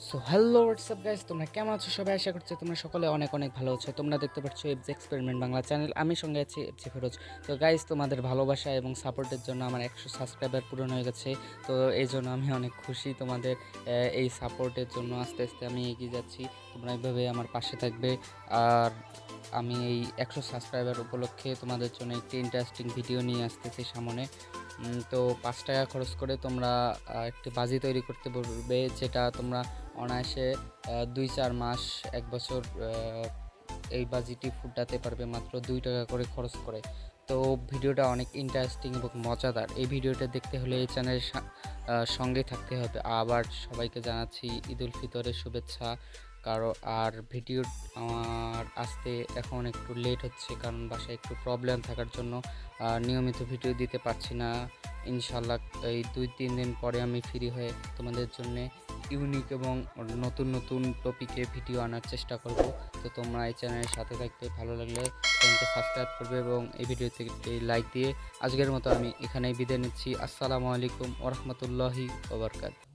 So hello WhatsApp guys, তোমরা কেমন আছো? সবাই আশা করছি তোমরা সকলে অনেক অনেক ভালো আছো। তোমরা দেখতে পাচ্ছ এফজে এক্সপেরিমেন্ট বাংলা চ্যানেল, আমি সঙ্গে আছি এফজে ফিরোজ। তো গাইস, তোমাদের ভালোবাসা এবং সাপোর্টের জন্য আমার 100 সাবস্ক্রাইবার পূরণ হয়ে গেছে। তো এই জন্য আমি অনেক খুশি। তোমাদের এই সাপোর্টের জন্য আস্তে আস্তে আমি এগিয়ে যাচ্ছি। তোমরা এইভাবে আমার পাশে থাকবে। আর আমি এই 100 সাবস্ক্রাইবার উপলক্ষে তোমাদের জন্য একটি ইন্টারেস্টিং ভিডিও নিয়ে আসতেছি সামনে। তো 5 টাকা খরচ করে তোমরা একটি বাজি তৈরি করতে পারবে, যেটা তোমরা অনায়াসে 2-4 মাস 1 বছর এই বাজিটি ফুটাতে পারবে মাত্র 2 টাকা করে খরচ করে। তো ভিডিওটা অনেক ইন্টারেস্টিং এবং মজাদার। এই ভিডিওটা দেখতে হলে এই চ্যানেলের সঙ্গে থাকতে হবে। আবার সবাইকে জানাচ্ছি ঈদ উল ফিতরের শুভেচ্ছা। আর ভিডিও আমার আসতে এখন একটু লেট হচ্ছে, কারণ বাসায় একটু প্রবলেম থাকার জন্য নিয়মিত ভিডিও দিতে পারছি না। ইনশাল্লাহ এই 2-3 দিন পরে আমি ফ্রি হয়ে তোমাদের জন্য ইউনিক এবং নতুন নতুন টপিকে ভিডিও আনার চেষ্টা করব। তো তোমরা এই চ্যানেলের সাথে থাকতে, ভালো লাগলে চ্যানেলটি সাবস্ক্রাইব করবে এবং এই ভিডিওতে লাইক দিয়ে আজকের মতো আমি এখানেই বিদায় নিচ্ছি। আসসালামু আলাইকুম ওয়া রাহমাতুল্লাহি ওয়া বারাকাতুহু।